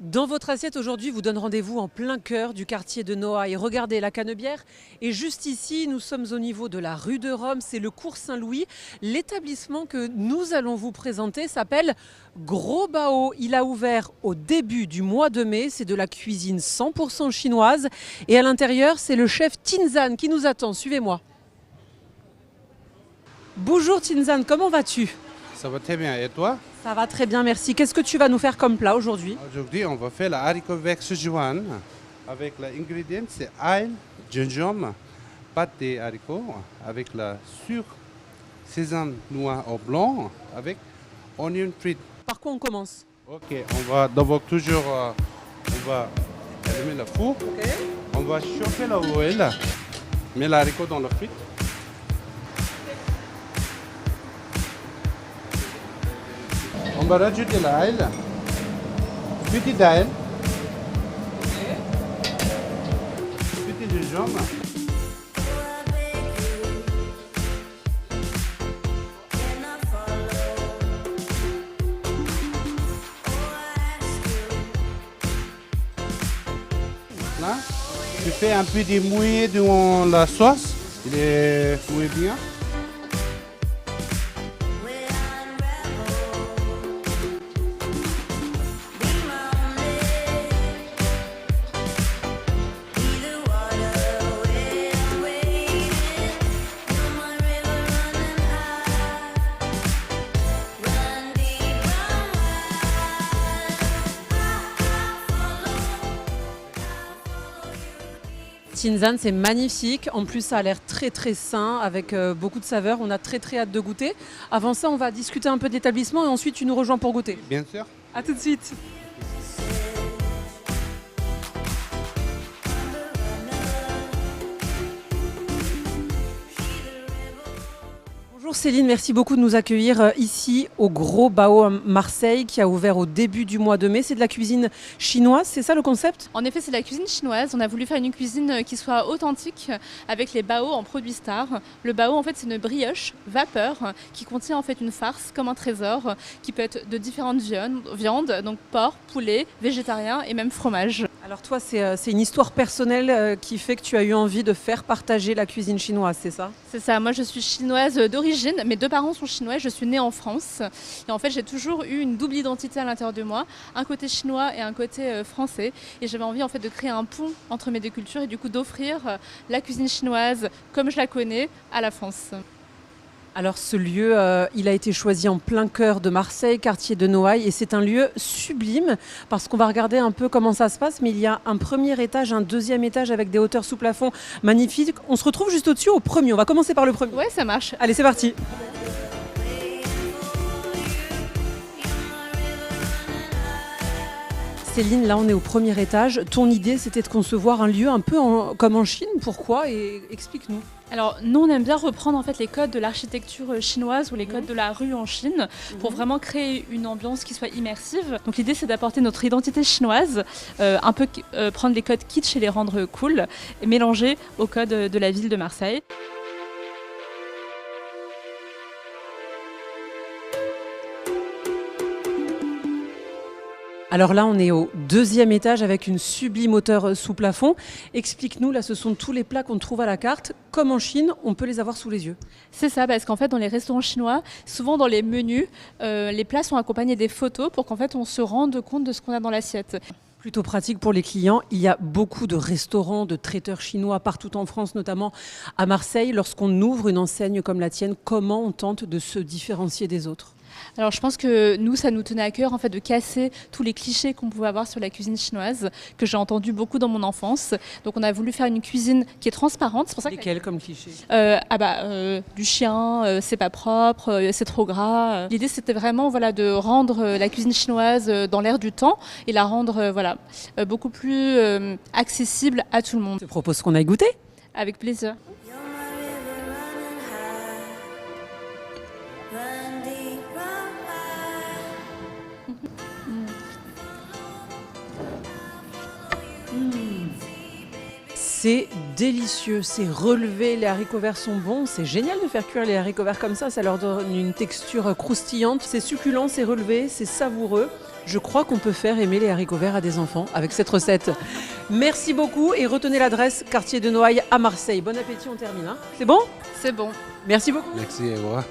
Dans votre assiette aujourd'hui vous donne rendez-vous en plein cœur du quartier de Noailles. Regardez la Canebière et juste ici nous sommes au niveau de la rue de Rome, c'est le cours Saint-Louis. L'établissement que nous allons vous présenter s'appelle Gros Bao. Il a ouvert au début du mois de mai, c'est de la cuisine 100% chinoise et à l'intérieur c'est le chef Tinzan qui nous attend. Suivez-moi. Bonjour Tinzan, comment vas-tu? Ça va très bien. Et toi? Ça va très bien, merci. Qu'est-ce que tu vas nous faire comme plat aujourd'hui? Aujourd'hui, on va faire la haricot vert Sichuan. Avec l'ingrédient, c'est ail, gingembre, pâte des haricots, avec la sucre, sésame noir au blanc, avec onion frites. Par quoi on commence? Ok, on va d'abord toujours, on va allumer le four. Ok. On va chauffer l'huile, mettre l'haricot dans le frites. On va rajouter l'ail, petit d'ail, petit gingembre. Là, tu fais un peu de mouiller dans la sauce, il est mouillé bien. Tinzan, c'est magnifique. En plus, ça a l'air très très sain avec beaucoup de saveurs. On a très très hâte de goûter. Avant ça, on va discuter un peu de l'établissement et ensuite tu nous rejoins pour goûter. Bien sûr. À tout de suite. Bonjour Céline, merci beaucoup de nous accueillir ici au Gros Bao à Marseille qui a ouvert au début du mois de mai. C'est de la cuisine chinoise, c'est ça le concept? En effet, c'est de la cuisine chinoise. On a voulu faire une cuisine qui soit authentique avec les bao en produits stars. Le bao, en fait, c'est une brioche vapeur qui contient en fait une farce comme un trésor qui peut être de différentes viandes, donc porc, poulet, végétarien et même fromage. Alors toi, c'est une histoire personnelle qui fait que tu as eu envie de faire partager la cuisine chinoise, c'est ça? C'est ça, moi je suis chinoise d'origine, mes deux parents sont chinois, je suis née en France. Et en fait, j'ai toujours eu une double identité à l'intérieur de moi, un côté chinois et un côté français. Et j'avais envie en fait de créer un pont entre mes deux cultures et du coup d'offrir la cuisine chinoise comme je la connais à la France. Alors ce lieu, il a été choisi en plein cœur de Marseille, quartier de Noailles, et c'est un lieu sublime parce qu'on va regarder un peu comment ça se passe, mais il y a un premier étage, un deuxième étage avec des hauteurs sous plafond magnifiques. On se retrouve juste au-dessus au premier, on va commencer par le premier. Ouais, ça marche. Allez, c'est parti. Céline, là on est au premier étage. Ton idée c'était de concevoir un lieu un peu comme en Chine. Pourquoi? Et explique-nous. Alors nous on aime bien reprendre en fait les codes de l'architecture chinoise ou les codes de la rue en Chine pour vraiment créer une ambiance qui soit immersive. Donc l'idée c'est d'apporter notre identité chinoise, un peu prendre les codes kitsch et les rendre cool et mélanger aux codes de la ville de Marseille. Alors là, on est au deuxième étage avec une sublime hauteur sous plafond. Explique-nous, là, ce sont tous les plats qu'on trouve à la carte. Comme en Chine, on peut les avoir sous les yeux. C'est ça, parce qu'en fait, dans les restaurants chinois, souvent dans les menus, les plats sont accompagnés des photos pour qu'en fait, on se rende compte de ce qu'on a dans l'assiette. Plutôt pratique pour les clients. Il y a beaucoup de restaurants, de traiteurs chinois partout en France, notamment à Marseille. Lorsqu'on ouvre une enseigne comme la tienne, comment on tente de se différencier des autres? Alors je pense que nous, ça nous tenait à cœur en fait de casser tous les clichés qu'on pouvait avoir sur la cuisine chinoise, que j'ai entendu beaucoup dans mon enfance. Donc on a voulu faire une cuisine qui est transparente. C'est pour ça que lesquels comme clichés? Du chien, c'est pas propre, c'est trop gras. L'idée c'était vraiment voilà de rendre la cuisine chinoise dans l'air du temps et la rendre beaucoup plus accessible à tout le monde. Je te propose qu'on aille goûter. Avec plaisir. C'est délicieux, c'est relevé, les haricots verts sont bons, c'est génial de faire cuire les haricots verts comme ça leur donne une texture croustillante, c'est succulent, c'est relevé, c'est savoureux. Je crois qu'on peut faire aimer les haricots verts à des enfants avec cette recette. Merci beaucoup et retenez l'adresse quartier de Noailles à Marseille. Bon appétit, on termine. Hein. C'est bon? C'est bon. Merci beaucoup. Merci, au revoir.